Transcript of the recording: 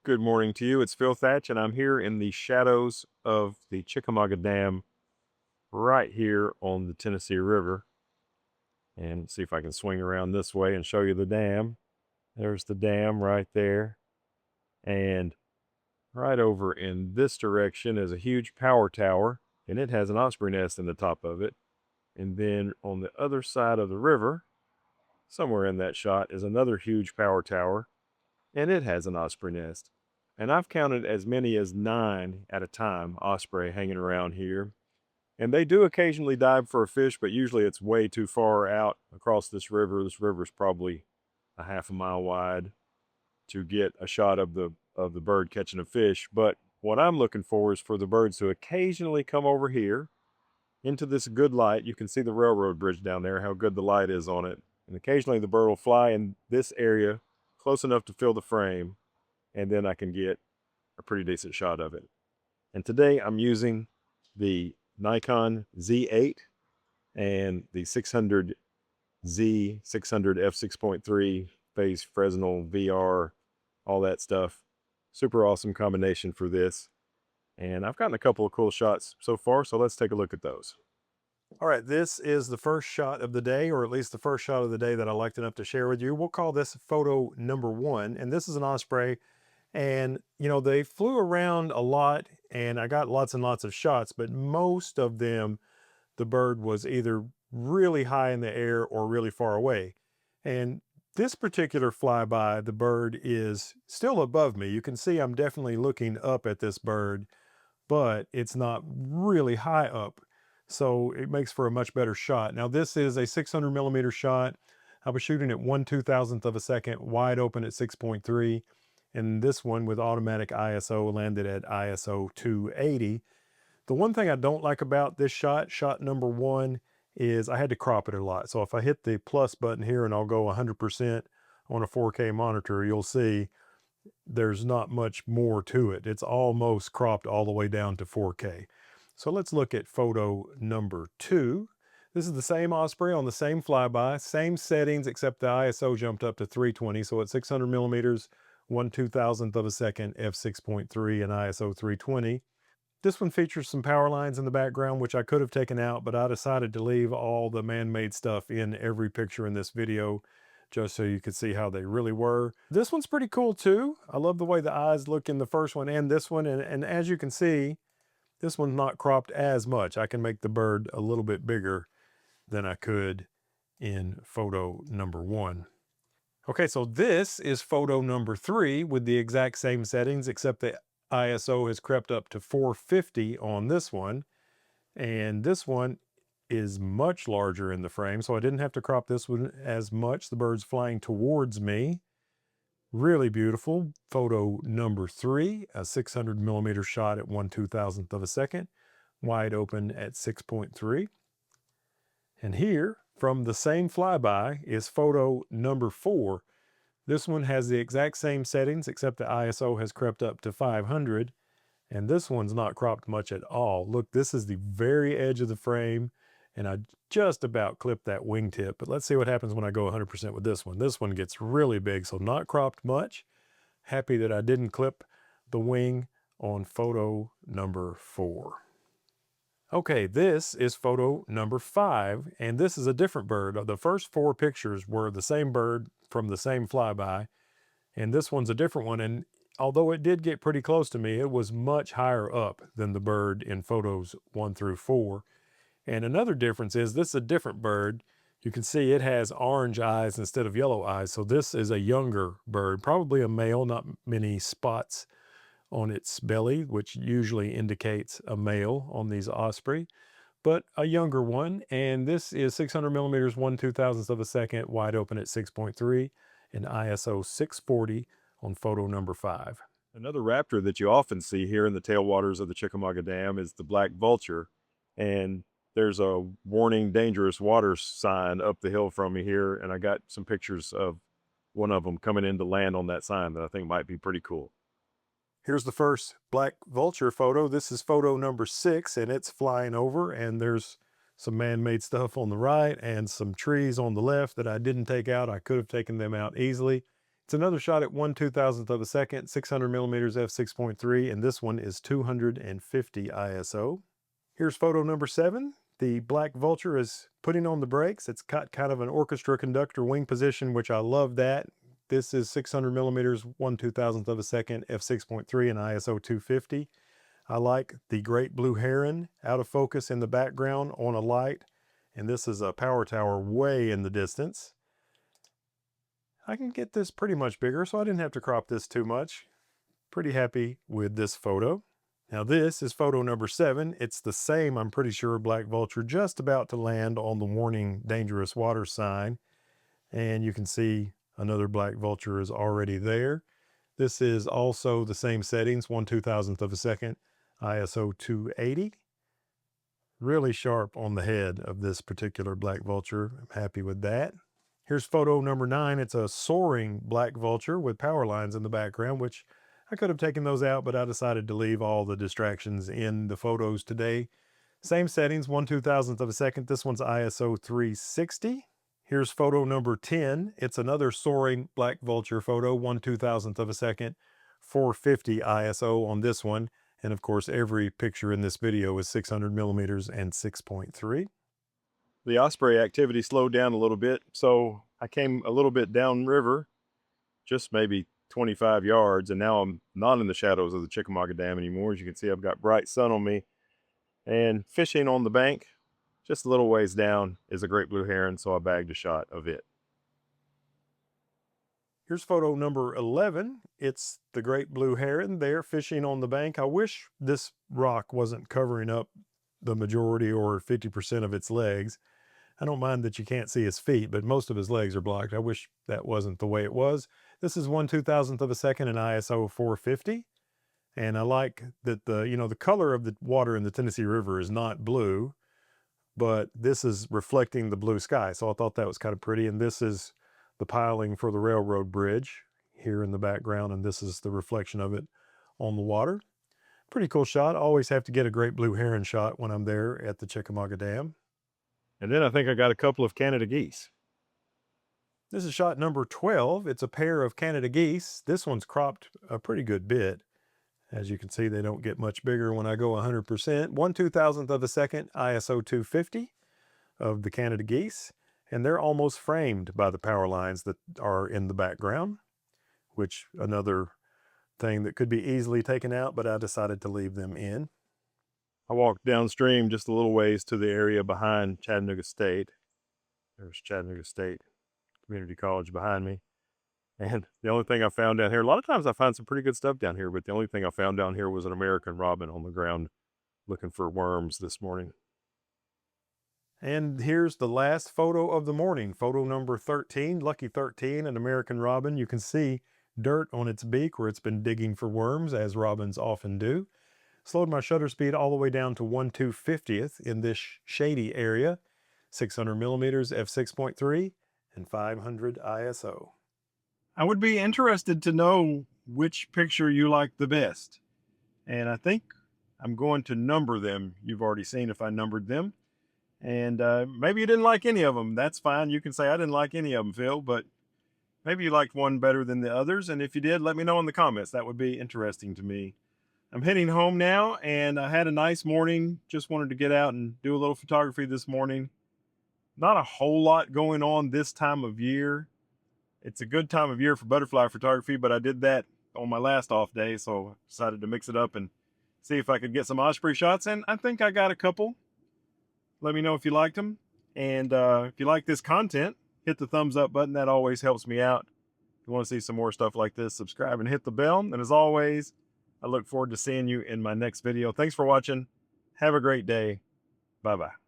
Good morning to you. It's Phil Thatch, and I'm here in the shadows of the Chickamauga Dam right here on the Tennessee River. And see if I can swing around this way and show you the dam. There's the dam right there. And right over in this direction is a huge power tower, and it has an osprey nest in the top of it. And then on the other side of the river, somewhere in that shot, is another huge power tower, and it has an osprey nest. And I've counted as many as 9 at a time osprey hanging around here. And they do occasionally dive for a fish, but usually it's way too far out across this river. This river is probably a half a mile wide to get a shot of the bird catching a fish. But what I'm looking for is for the birds to occasionally come over here into this good light. You can see the railroad bridge down there, how good the light is on it. And occasionally the bird will fly in this area close enough to fill the frame, and then I can get a pretty decent shot of it. And today I'm using the Nikon Z8 and the 600Z 600 f6.3 phase Fresnel VR, all that stuff. Super awesome combination for this. And I've gotten a couple of cool shots so far, so let's take a look at those. All right, this is the first shot of the day, or at least the first shot of the day that I liked enough to share with you. We'll call this photo number 1, and this is an osprey. And, they flew around a lot and I got lots and lots of shots, but most of them, the bird was either really high in the air or really far away. And this particular flyby, the bird is still above me. You can see I'm definitely looking up at this bird, but it's not really high up. So it makes for a much better shot. Now this is a 600 millimeter shot. I was shooting at 1/2000th of a second, wide open at 6.3. And this one with automatic ISO landed at ISO 280. The one thing I don't like about this shot, shot number 1, is I had to crop it a lot. So if I hit the plus button here and I'll go 100% on a 4K monitor, you'll see there's not much more to it. It's almost cropped all the way down to 4K. So let's look at photo number 2. This is the same osprey on the same flyby, same settings, except the ISO jumped up to 320. So at 600 millimeters, 1/2000th of a second, f6.3 and ISO 320. This one features some power lines in the background, which I could have taken out, but I decided to leave all the man-made stuff in every picture in this video, just so you could see how they really were. This one's pretty cool too. I love the way the eyes look in the first one and this one. And as you can see, this one's not cropped as much. I can make the bird a little bit bigger than I could in photo number 1. Okay, so this is photo number 3 with the exact same settings, except the ISO has crept up to 450 on this one. And this one is much larger in the frame, so I didn't have to crop this one as much. The bird's flying towards me. Really beautiful. Photo number 3, a 600 millimeter shot at 1/2000th of a second, wide open at 6.3. And here, from the same flyby, is photo number 4. This one has the exact same settings, except the ISO has crept up to 500. And this one's not cropped much at all. Look, this is the very edge of the frame, and I just about clipped that wingtip. But let's see what happens when I go 100% with this one. This one gets really big, so not cropped much. Happy that I didn't clip the wing on photo number 4. Okay, this is photo number 5, and this is a different bird. The first 4 pictures were the same bird from the same flyby, and this one's a different one. And although it did get pretty close to me, it was much higher up than the bird in photos 1 through 4. And another difference is this is a different bird. You can see it has orange eyes instead of yellow eyes. So this is a younger bird, probably a male, not many spots on its belly, which usually indicates a male on these osprey, but a younger one. And this is 600 millimeters, 1/2000th of a second, wide open at 6.3 and ISO 640 on photo number 5. Another raptor that you often see here in the tailwaters of the Chickamauga Dam is the black vulture. And there's a warning dangerous water sign up the hill from me here. And I got some pictures of one of them coming in to land on that sign that I think might be pretty cool. Here's the first black vulture photo. This is photo number 6, and it's flying over, and there's some man-made stuff on the right and some trees on the left that I didn't take out. I could have taken them out easily. It's another shot at 1/2000th of a second, 600 millimeters f6.3, and this one is 250 ISO. Here's photo number 7. The Black Vulture is putting on the brakes. It's got kind of an orchestra conductor wing position, which I love that. This is 600 millimeters, 1/2000th of a second, f6.3, and ISO 250. I like the Great Blue Heron out of focus in the background on a light, and this is a power tower way in the distance. I can get this pretty much bigger, so I didn't have to crop this too much. Pretty happy with this photo. Now this is photo number 7. It's the same, I'm pretty sure, Black Vulture just about to land on the warning dangerous water sign. And you can see another Black Vulture is already there. This is also the same settings, 1/2000th of a second, ISO 280. Really sharp on the head of this particular Black Vulture. I'm happy with that. Here's photo number 9. It's a soaring Black Vulture with power lines in the background, which I could have taken those out, but I decided to leave all the distractions in the photos today. Same settings, 1/2000th of a second. This one's ISO 360. Here's photo number 10. It's another soaring Black Vulture photo, 1/2000th of a second, 450 ISO on this one. And of course, every picture in this video is 600 millimeters and 6.3. The osprey activity slowed down a little bit, so I came a little bit downriver, just maybe 25 yards, and now I'm not in the shadows of the Chickamauga Dam anymore. As you can see, I've got bright sun on me, and fishing on the bank just a little ways down is a great blue heron, so I bagged a shot of it. Here's photo number 11. It's the great blue heron there fishing on the bank. I wish this rock wasn't covering up the majority or 50% of its legs. I don't mind that you can't see his feet, but most of his legs are blocked. I wish that wasn't the way it was. This is 1/2000th of a second and ISO 450. And I like that the color of the water in the Tennessee River is not blue, but this is reflecting the blue sky. So I thought that was kind of pretty. And this is the piling for the railroad bridge here in the background. And this is the reflection of it on the water. Pretty cool shot. I always have to get a great blue heron shot when I'm there at the Chickamauga Dam. And then I think I got a couple of Canada geese. This is shot number 12. It's a pair of Canada geese. This one's cropped a pretty good bit. As you can see, they don't get much bigger when I go 100%. 1/2000th of a second, ISO 250 of the Canada geese. And they're almost framed by the power lines that are in the background, which another thing that could be easily taken out, but I decided to leave them in. I walked downstream just a little ways to the area behind Chattanooga State. There's Chattanooga State Community College behind me. And the only thing I found down here, a lot of times I find some pretty good stuff down here, but the only thing I found down here was an American robin on the ground looking for worms this morning. And here's the last photo of the morning, photo number 13, lucky 13, an American robin. You can see dirt on its beak where it's been digging for worms, as robins often do. Slowed my shutter speed all the way down to 1/250th in this shady area, 600 millimeters f6.3 and 500 ISO. I would be interested to know which picture you like the best. And I think I'm going to number them. You've already seen if I numbered them. And maybe you didn't like any of them. That's fine. You can say I didn't like any of them, Phil, but maybe you liked one better than the others. And if you did, let me know in the comments. That would be interesting to me. I'm heading home now, and I had a nice morning. Just wanted to get out and do a little photography this morning. Not a whole lot going on this time of year. It's a good time of year for butterfly photography, but I did that on my last off day, so I decided to mix it up and see if I could get some osprey shots, and I think I got a couple. Let me know if you liked them, and if you like this content, hit the thumbs up button. That always helps me out. If you want to see some more stuff like this, subscribe and hit the bell, and as always, I look forward to seeing you in my next video. Thanks for watching. Have a great day. Bye-bye.